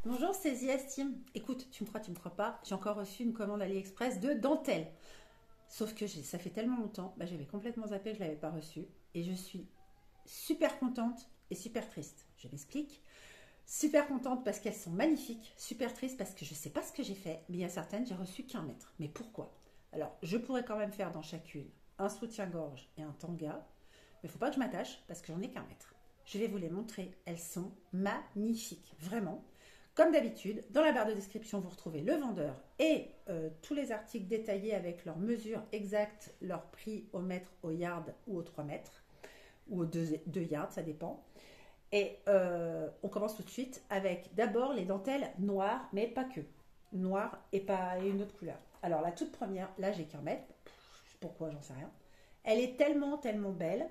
Bonjour, c'est The Estime. Écoute, tu me crois pas, j'ai encore reçu une commande AliExpress de dentelle. Sauf que ça fait tellement longtemps, j'avais complètement zappé, je ne l'avais pas reçue. Et je suis super contente et super triste. Je m'explique. Super contente parce qu'elles sont magnifiques, super triste parce que je ne sais pas ce que j'ai fait, mais il y a certaines, j'ai reçu qu'un mètre. Mais pourquoi? Alors, je pourrais quand même faire dans chacune un soutien-gorge et un tanga, mais il ne faut pas que je m'attache parce que j'en ai qu'un mètre. Je vais vous les montrer, elles sont magnifiques, vraiment. Comme d'habitude, dans la barre de description, vous retrouvez le vendeur et tous les articles détaillés avec leurs mesures exactes, leur prix au mètre, au yard ou aux 3 mètres, ou aux 2 yards, ça dépend. Et on commence tout de suite avec d'abord les dentelles noires, mais pas que. Noires et pas une autre couleur. Alors la toute première, là j'ai qu'un mètre, pourquoi j'en sais rien. Elle est tellement belle.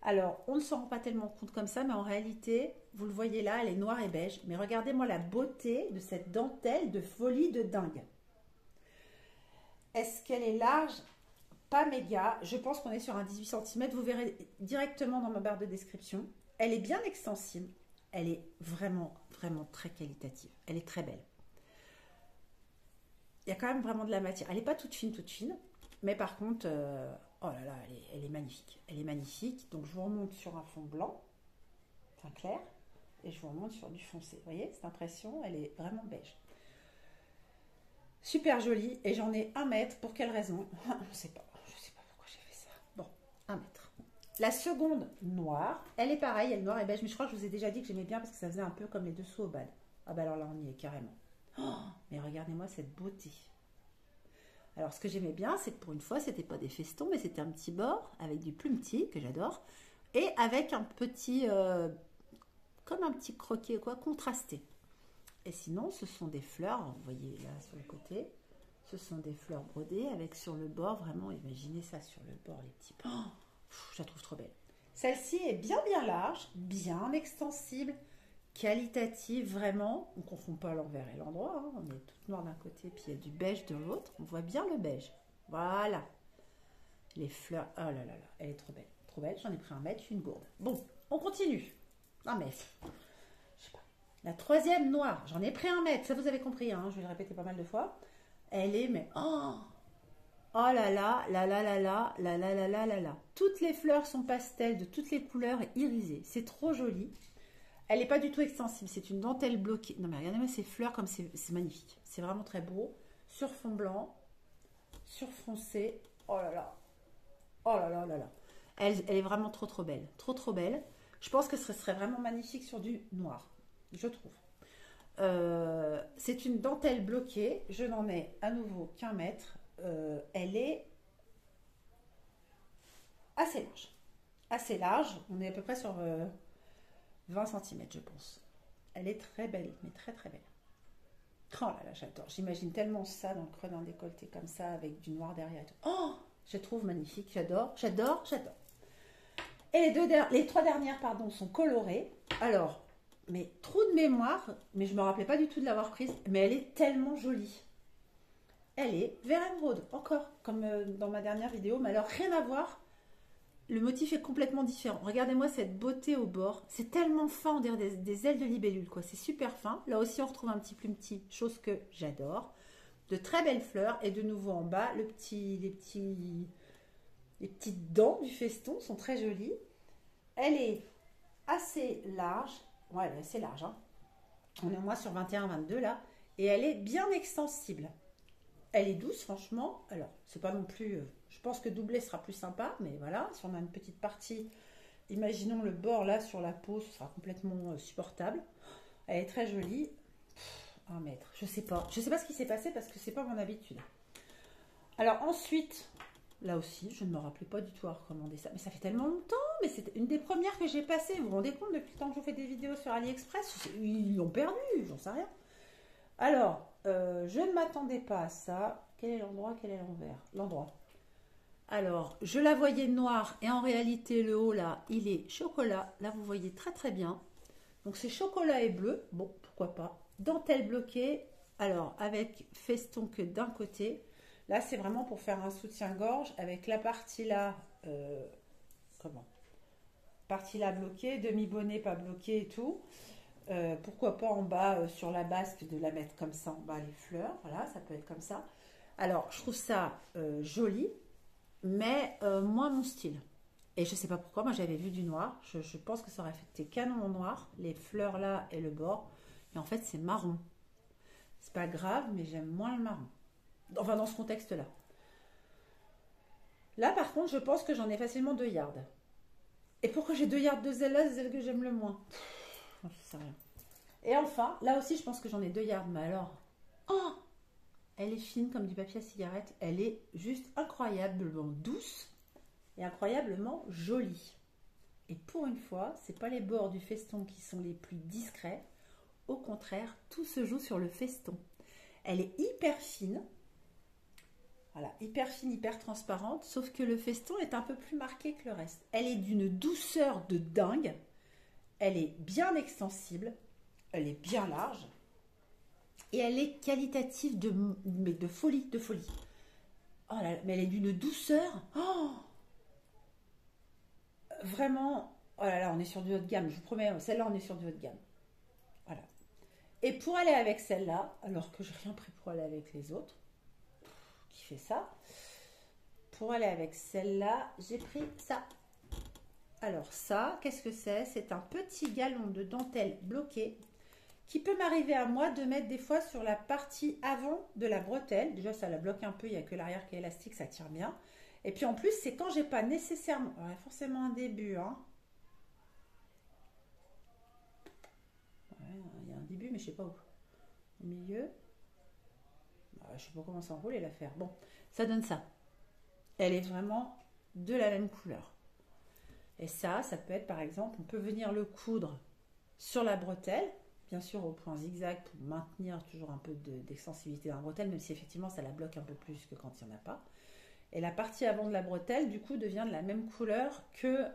Alors, on ne s'en rend pas tellement compte comme ça, mais en réalité, vous le voyez là, elle est noire et beige. Mais regardez-moi la beauté de cette dentelle de folie de dingue. Est-ce qu'elle est large? Pas méga. Je pense qu'on est sur un 18 cm. Vous verrez directement dans ma barre de description. Elle est bien extensible. Elle est vraiment très qualitative. Elle est très belle. Il y a quand même vraiment de la matière. Elle n'est pas toute fine. Mais par contre... oh là là, elle est magnifique. Elle est magnifique. Donc, je vous remonte sur un fond blanc, enfin clair, et je vous remonte sur du foncé. Vous voyez, cette impression, elle est vraiment beige. Super jolie. Et j'en ai un mètre. Pour quelle raison? Je ne sais pas. Je ne sais pas pourquoi j'ai fait ça. Bon, un mètre. La seconde noire, elle est pareille, elle est noire et beige. Mais je crois que je vous ai déjà dit que j'aimais bien parce que ça faisait un peu comme les dessous au bad. Ah bah alors là, on y est carrément. Oh, mais regardez-moi cette beauté. Alors, ce que j'aimais bien, c'est que pour une fois, c'était pas des festons, mais c'était un petit bord avec du plumetis, que j'adore, et avec un petit, comme un petit croquet, quoi, contrasté. Et sinon, ce sont des fleurs, vous voyez là sur le côté, ce sont des fleurs brodées avec sur le bord, vraiment, imaginez ça sur le bord, les petits... Oh, je la trouve trop belle. Celle-ci est bien large, bien extensible, qualitative, vraiment. On ne confond pas l'envers et l'endroit. Hein. On est toute noire d'un côté, puis il y a du beige de l'autre. On voit bien le beige. Voilà. Les fleurs. Oh là là là, elle est trop belle. Trop belle. J'en ai pris un mètre, une gourde. Bon, on continue. Non mais, je sais pas. La troisième noire, j'en ai pris un mètre. Ça vous avez compris, hein. Je vais le répéter pas mal de fois. Elle est, mais oh, oh là là, là là là là, là là là là là là. Toutes les fleurs sont pastel de toutes les couleurs et irisées. C'est trop joli. Elle n'est pas du tout extensible, c'est une dentelle bloquée. Non mais regardez-moi ces fleurs comme c'est magnifique. C'est vraiment très beau. Sur fond blanc, sur foncé. Oh là là. Oh là là là là. Elle est vraiment trop belle. Trop belle. Je pense que ce serait vraiment magnifique sur du noir. Je trouve. C'est une dentelle bloquée. Je n'en ai à nouveau qu'un mètre. Elle est assez large. Assez large. On est à peu près sur... 20 cm, je pense. Elle est très belle, mais très belle. Oh là là, j'adore. J'imagine tellement ça dans le creux d'un décolleté comme ça, avec du noir derrière et tout. Oh, je trouve magnifique. J'adore. Et les 3 dernières, pardon, sont colorées. Alors, mais trou de mémoire, mais je ne me rappelais pas du tout de l'avoir prise, mais elle est tellement jolie. Elle est vert émeraude, encore, comme dans ma dernière vidéo, mais alors rien à voir. Le motif est complètement différent. Regardez-moi cette beauté au bord. C'est tellement fin, on dirait des ailes de libellule, quoi. C'est super fin. Là aussi, on retrouve un petit plumetis, chose que j'adore. De très belles fleurs. Et de nouveau en bas, les petites dents du feston sont très jolies. Elle est assez large. Ouais, elle est assez large. Hein. On est au moins sur 21-22 là. Et elle est bien extensible. Elle est douce, franchement. Alors, c'est pas non plus... je pense que doubler sera plus sympa, mais voilà. Si on a une petite partie, imaginons le bord là sur la peau, ce sera complètement supportable. Elle est très jolie. Un mètre, je sais pas. Je sais pas ce qui s'est passé parce que c'est pas mon habitude. Alors ensuite, là aussi, je ne me rappelais pas du tout à recommander ça. Mais ça fait tellement longtemps, mais c'était une des premières que j'ai passées. Vous vous rendez compte, depuis le temps que je fais des vidéos sur AliExpress, ils l'ont perdu, j'en sais rien. Alors, je ne m'attendais pas à ça. Quel est l'endroit, quel est l'envers? L'endroit. Alors, je la voyais noire et en réalité, le haut là, il est chocolat. Là, vous voyez très bien. Donc, c'est chocolat et bleu. Bon, pourquoi pas. Dentelle bloquée. Alors, avec feston que d'un côté. Là, c'est vraiment pour faire un soutien-gorge avec la partie là, partie là bloquée, demi-bonnet pas bloqué et tout. Pourquoi pas en bas, sur la basque, de la mettre comme ça en bas, les fleurs. Voilà, ça peut être comme ça. Alors, je trouve ça joli, mais moins mon style. Et je sais pas pourquoi, moi j'avais vu du noir. Je pense que ça aurait été canon en noir, les fleurs là et le bord. Et en fait, c'est marron. C'est pas grave, mais j'aime moins le marron. Enfin, dans ce contexte-là. Là, par contre, je pense que j'en ai facilement 2 yards. Et pourquoi j'ai 2 yards de celle-là, c'est celle que j'aime le moins. Je sais rien. Et enfin, là aussi, je pense que j'en ai 2 yards. Mais alors, oh, elle est fine comme du papier à cigarette. Elle est juste incroyablement douce et incroyablement jolie. Et pour une fois, c'est pas les bords du feston qui sont les plus discrets. Au contraire, tout se joue sur le feston. Elle est hyper fine. Voilà, hyper fine, hyper transparente, sauf que le feston est un peu plus marqué que le reste. Elle est d'une douceur de dingue. Elle est bien extensible. Elle est bien large. Et elle est qualitative mais de folie, de folie. Oh là là, mais elle est d'une douceur. Oh, vraiment. Oh là là, on est sur du haut de gamme. Je vous promets, celle-là, on est sur du haut de gamme. Voilà. Et pour aller avec celle-là, alors que j'ai rien pris pour aller avec les autres, qui fait ça, pour aller avec celle-là, j'ai pris ça. Alors ça, qu'est-ce que c'est? C'est un petit galon de dentelle bloqué qui peut m'arriver à moi de mettre des fois sur la partie avant de la bretelle. Déjà, ça la bloque un peu, il n'y a que l'arrière qui est élastique, ça tire bien. Et puis en plus, c'est quand j'ai pas nécessairement... Alors, il y a forcément un début, hein. Ouais, il y a un début, mais je sais pas où. Au milieu. Je sais pas comment s'enrouler l'affaire. Bon, ça donne ça. Elle est vraiment de la même couleur. Et ça peut être par exemple, on peut venir le coudre sur la bretelle, bien sûr au point zigzag pour maintenir toujours un peu d'extensivité dans la bretelle, même si effectivement ça la bloque un peu plus que quand il n'y en a pas. Et la partie avant de la bretelle, du coup, devient de la même couleur que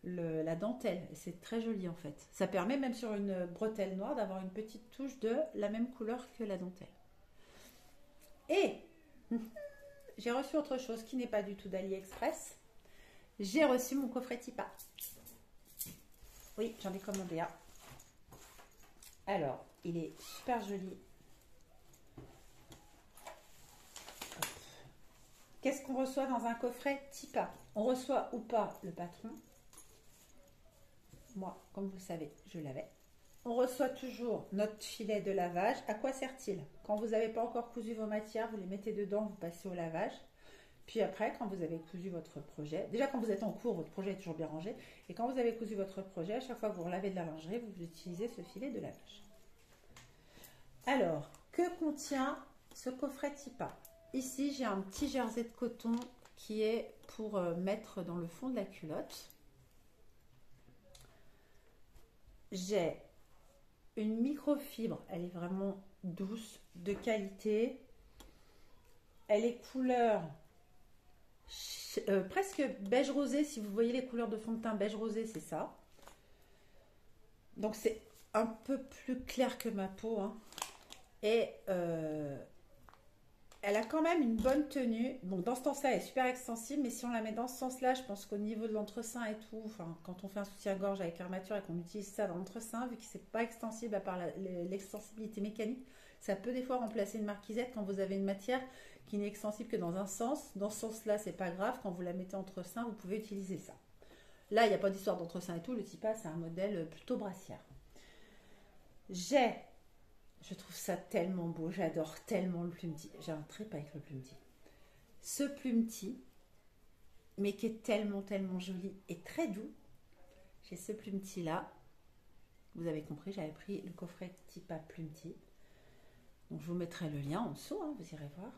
la dentelle. Et c'est très joli en fait. Ça permet même sur une bretelle noire d'avoir une petite touche de la même couleur que la dentelle. Et j'ai reçu autre chose qui n'est pas du tout d'AliExpress. J'ai reçu mon coffret Tipa. Oui, j'en ai commandé un. Alors, il est super joli. Qu'est-ce qu'on reçoit dans un coffret Tipa? On reçoit ou pas le patron. Moi, comme vous le savez, je l'avais. On reçoit toujours notre filet de lavage. À quoi sert-il? Quand vous n'avez pas encore cousu vos matières, vous les mettez dedans, vous passez au lavage. Puis après, quand vous avez cousu votre projet, déjà quand vous êtes en cours, votre projet est toujours bien rangé. Et quand vous avez cousu votre projet, à chaque fois que vous relavez de la lingerie, vous utilisez ce filet de lavage. Alors, que contient ce coffret Tipa? Ici, j'ai un petit jersey de coton qui est pour mettre dans le fond de la culotte. J'ai une microfibre, elle est vraiment douce, de qualité. Elle est couleur presque beige rosé. Si vous voyez les couleurs de fond de teint beige rosé, c'est ça. Donc c'est un peu plus clair que ma peau, hein. Et elle a quand même une bonne tenue. Bon, dans ce sens-là, elle est super extensible, mais si on la met dans ce sens-là, je pense qu'au niveau de l'entresein et tout, enfin, quand on fait un soutien-gorge avec armature et qu'on utilise ça dans l'entresein, vu que c'est pas extensible à part l'extensibilité mécanique, ça peut des fois remplacer une marquisette quand vous avez une matière qui n'est extensible que dans un sens. Dans ce sens-là, c'est pas grave. Quand vous la mettez entre seins, vous pouvez utiliser ça. Là, il n'y a pas d'histoire d'entresein et tout. Le Tipa, c'est un modèle plutôt brassière. Je trouve ça tellement beau. J'adore tellement le plumeti. J'ai un trip avec le plumeti. Ce plumeti, mais qui est tellement, tellement joli et très doux. J'ai ce plumeti-là. Vous avez compris, j'avais pris le coffret Tipa plumeti. Donc, je vous mettrai le lien en dessous, hein, vous irez voir.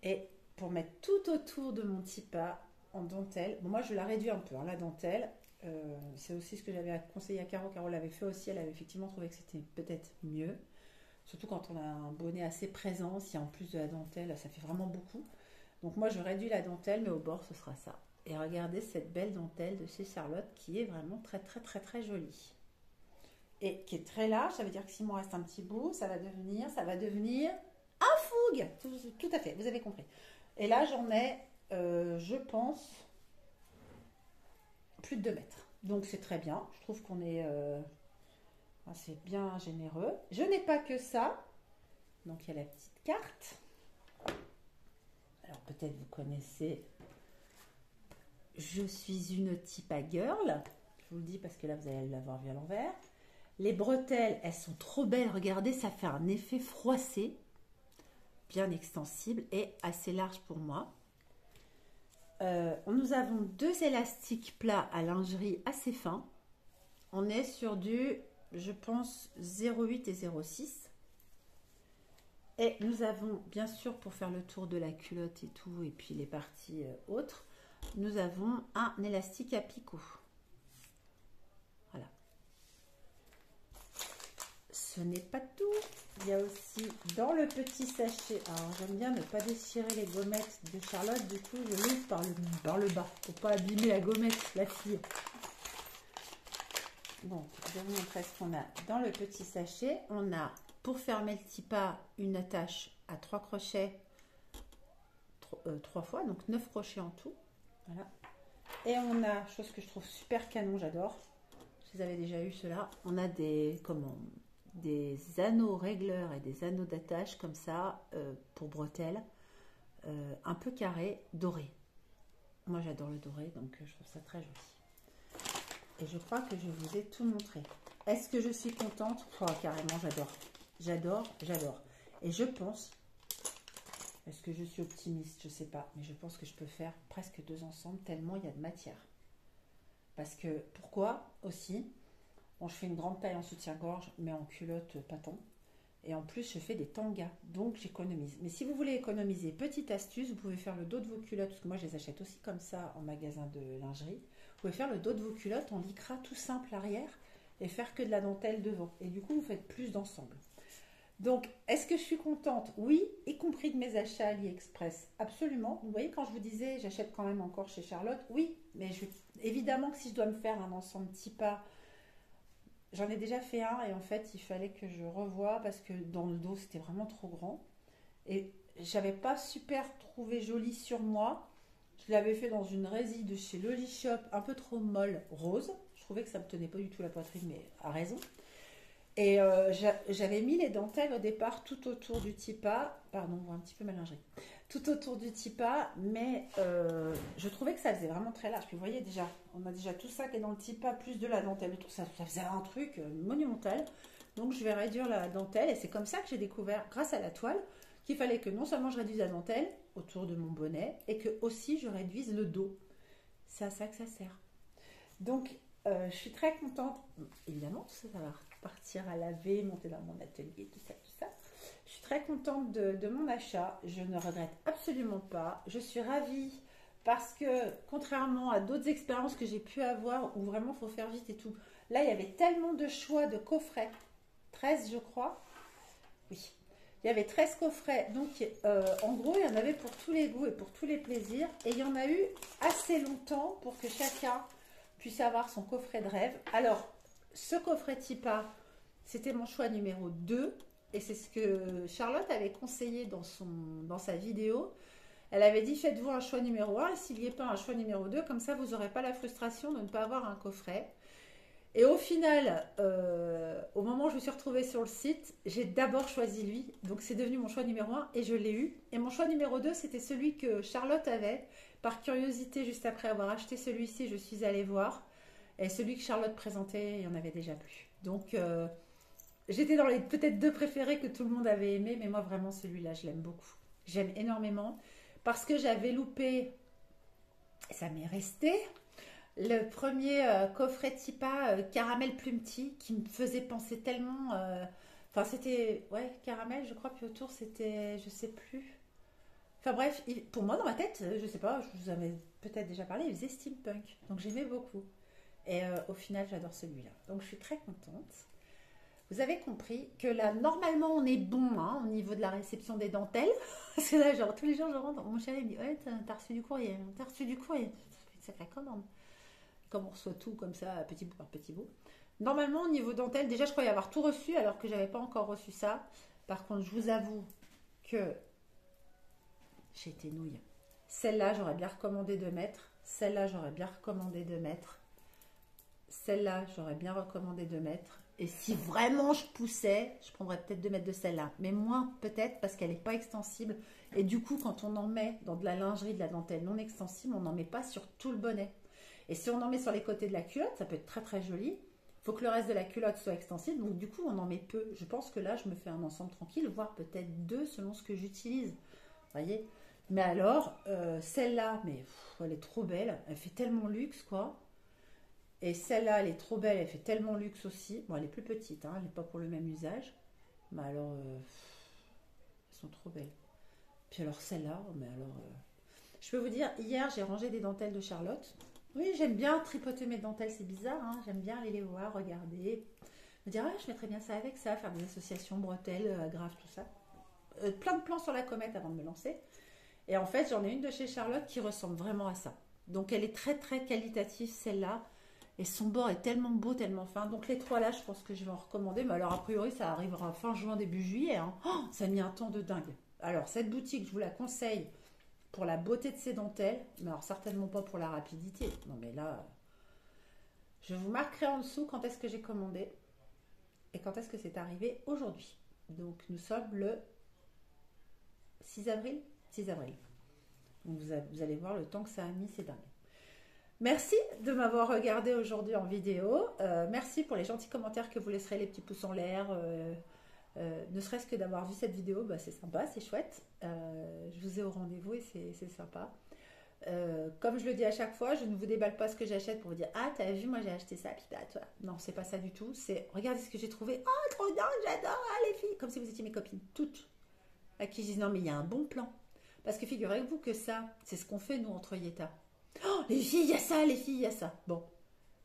Et pour mettre tout autour de mon Tipa en dentelle, bon, moi je la réduis un peu, hein, la dentelle. C'est aussi ce que j'avais conseillé à Caro. Caro l'avait fait aussi, elle avait effectivement trouvé que c'était peut-être mieux. Surtout quand on a un bonnet assez présent, si en plus de la dentelle, ça fait vraiment beaucoup. Donc moi je réduis la dentelle, mais au bord ce sera ça. Et regardez cette belle dentelle de chez Charlotte qui est vraiment très très très très jolie. Et qui est très large, ça veut dire que s'il m'en reste un petit bout, ça va devenir un fougue. Tout à fait, vous avez compris. Et là j'en ai, je pense, plus de 2 mètres. Donc c'est très bien. Je trouve qu'on est Ah, c'est bien généreux. Je n'ai pas que ça. Donc, il y a la petite carte. Alors, peut-être vous connaissez. Je suis une Tipa Girl. Je vous le dis parce que là, vous allez l'avoir vu à l'envers. Les bretelles, elles sont trop belles. Regardez, ça fait un effet froissé. Bien extensible et assez large pour moi. Nous avons 2 élastiques plats à lingerie assez fins. On est sur du, je pense, 0,8 et 0,6. Et nous avons, bien sûr, pour faire le tour de la culotte et tout, et puis les parties autres, nous avons un élastique à picot. Voilà. Ce n'est pas tout. Il y a aussi dans le petit sachet, alors j'aime bien ne pas déchirer les gommettes de Charlotte, du coup je l'ouvre par le bas, pour pas abîmer la gommette, la fille. Donc, je vais vous montrer ce qu'on a dans le petit sachet. On a, pour fermer le tipa, une attache à 3 crochets, 3 fois, donc 9 crochets en tout. Voilà. Et on a, chose que je trouve super canon, j'adore. Vous avez déjà eu cela. On a des anneaux régleurs et des anneaux d'attache comme ça, pour bretelles, un peu carrés, dorés. Moi, j'adore le doré, donc je trouve ça très joli. Et je crois que je vous ai tout montré. Est-ce que je suis contente? Oh, carrément, j'adore. J'adore, j'adore. Et je pense, est-ce que je suis optimiste? Je ne sais pas. Mais je pense que je peux faire presque 2 ensembles tellement il y a de matière. Parce que, pourquoi aussi? Bon, je fais une grande taille en soutien-gorge, mais en culotte pas tant. Et en plus, je fais des tangas, donc j'économise. Mais si vous voulez économiser, petite astuce, vous pouvez faire le dos de vos culottes, parce que moi je les achète aussi comme ça en magasin de lingerie. Vous pouvez faire le dos de vos culottes en lycra tout simple arrière et faire que de la dentelle devant. Et du coup, vous faites plus d'ensemble. Donc, est-ce que je suis contente? Oui, y compris de mes achats AliExpress. Absolument. Vous voyez, quand je vous disais, j'achète quand même encore chez Charlotte. Oui, mais évidemment que si je dois me faire un ensemble Tipa, j'en ai déjà fait un et en fait, il fallait que je revoie parce que dans le dos, c'était vraiment trop grand. Et j'avais pas super trouvé joli sur moi. Je l'avais fait dans une résille de chez Loli Shop, un peu trop molle, rose. Je trouvais que ça me tenait pas du tout la poitrine, mais à raison. Et j'avais mis les dentelles au départ tout autour du tipa. Pardon, un petit peu malingé. Tout autour du tipa, mais je trouvais que ça faisait vraiment très large. Puis vous voyez déjà, on a déjà tout ça qui est dans le tipa, plus de la dentelle autour. Ça faisait un truc monumental. Donc je vais réduire la dentelle et c'est comme ça que j'ai découvert, grâce à la toile, qu'il fallait que non seulement je réduise la dentelle autour de mon bonnet et que aussi je réduise le dos. C'est à ça que ça sert. Donc je suis très contente. Évidemment, ça va partir à laver, monter dans mon atelier, tout ça, tout ça. Je suis très contente de mon achat. Je ne regrette absolument pas. Je suis ravie parce que, contrairement à d'autres expériences que j'ai pu avoir où vraiment il faut faire vite et tout, là, il y avait tellement de choix de coffrets. 13, je crois. Oui. Il y avait 13 coffrets. Donc, en gros, il y en avait pour tous les goûts et pour tous les plaisirs. Et il y en a eu assez longtemps pour que chacun puisse avoir son coffret de rêve. Alors, ce coffret Tipa, c'était mon choix numéro 2. Et c'est ce que Charlotte avait conseillé dans sa vidéo. Elle avait dit, faites-vous un choix numéro 1 et s'il n'y a pas un choix numéro 2, comme ça, vous n'aurez pas la frustration de ne pas avoir un coffret. Et au final, au moment où je me suis retrouvée sur le site, j'ai d'abord choisi lui. Donc c'est devenu mon choix numéro 1 et je l'ai eu. Et mon choix numéro 2, c'était celui que Charlotte avait. Par curiosité, juste après avoir acheté celui-ci, je suis allée voir. Et celui que Charlotte présentait, il n'y en avait déjà plus. Donc j'étais dans les peut-être 2 préférés que tout le monde avait aimé. Mais moi vraiment celui-là, je l'aime beaucoup. J'aime énormément. Parce que j'avais loupé, ça m'est resté, le premier coffret Tipa caramel plume tea qui me faisait penser tellement. Enfin, c'était. Ouais, caramel, je crois, puis autour, c'était. Je sais plus. Enfin, bref, pour moi, dans ma tête, je sais pas, je vous avais peut-être déjà parlé, il faisait steampunk. Donc, j'aimais beaucoup. Et au final, j'adore celui-là. Donc, je suis très contente. Vous avez compris que là, normalement, on est bon hein, au niveau de la réception des dentelles. Parce que là, genre, tous les jours, je rentre, mon chéri me dit ouais, t'as reçu du courrier. T'as reçu du courrier. C'est une sacrée commande. Comme on reçoit tout comme ça, petit bout par petit bout. Normalement, au niveau dentelle, déjà, je croyais avoir tout reçu alors que j'avais pas encore reçu ça. Par contre, je vous avoue que j'ai été nouille. Celle-là, j'aurais bien recommandé de mettre. Celle-là, j'aurais bien recommandé de mettre. Celle-là, j'aurais bien recommandé de mettre. Et si vraiment je poussais, je prendrais peut-être 2 mètres de celle-là. Mais moins peut-être parce qu'elle n'est pas extensible. Et du coup, quand on en met dans de la lingerie, de la dentelle non extensible, on n'en met pas sur tout le bonnet. Et si on en met sur les côtés de la culotte, ça peut être très très joli. Il faut que le reste de la culotte soit extensible. Donc du coup, on en met peu. Je pense que là, je me fais un ensemble tranquille, voire peut-être 2 selon ce que j'utilise. Vous voyez? Mais alors, celle-là, mais elle est trop belle. Elle fait tellement luxe, quoi. Et celle-là, elle est trop belle, elle fait tellement luxe aussi. Bon, elle est plus petite, hein, elle n'est pas pour le même usage. Mais alors, elles sont trop belles. Puis alors celle-là, mais alors... Je peux vous dire, hier, j'ai rangé des dentelles de Charlotte. Oui, j'aime bien tripoter mes dentelles, c'est bizarre, hein. J'aime bien aller les voir, regarder. Me dire, ah, je mettrais bien ça avec ça, faire des associations, bretelles, agrafes, tout ça. Plein de plans sur la comète avant de me lancer. Et en fait, j'en ai une de chez Charlotte qui ressemble vraiment à ça. Donc, elle est très, très qualitative, celle-là. Et son bord est tellement beau, tellement fin. Donc les 3 là, je pense que je vais en recommander. Mais alors a priori, ça arrivera fin juin, début juillet. Hein. Oh, ça a mis un temps de dingue. Alors cette boutique, je vous la conseille pour la beauté de ses dentelles. Mais alors certainement pas pour la rapidité. Non mais là, je vous marquerai en dessous quand est-ce que j'ai commandé. Et quand est-ce que c'est arrivé aujourd'hui. Donc nous sommes le 6 avril. 6 avril. Donc vous allez voir le temps que ça a mis, c'est dingue. Merci de m'avoir regardé aujourd'hui en vidéo. Merci pour les gentils commentaires que vous laisserez, les petits pouces en l'air. Ne serait-ce que d'avoir vu cette vidéo, bah, c'est sympa, c'est chouette. Je vous ai au rendez-vous et c'est sympa. Comme je le dis à chaque fois, je ne vous déballe pas ce que j'achète pour vous dire ah t'as vu moi j'ai acheté ça puis bah toi. Non c'est pas ça du tout. C'est regardez ce que j'ai trouvé. Oh trop bien j'adore ah, les filles comme si vous étiez mes copines toutes à qui je dis non mais il y a un bon plan parce que figurez-vous que ça c'est ce qu'on fait nous entre Yeta. Oh, les filles, il y a ça, les filles, il y a ça. Bon,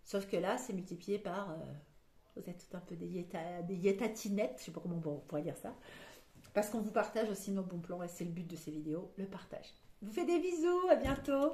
sauf que là, c'est multiplié par... vous êtes tout un peu des yétatinettes, je sais pas comment on pourrait dire ça. Parce qu'on vous partage aussi nos bons plans et c'est le but de ces vidéos, le partage. Je vous fais des bisous, à bientôt.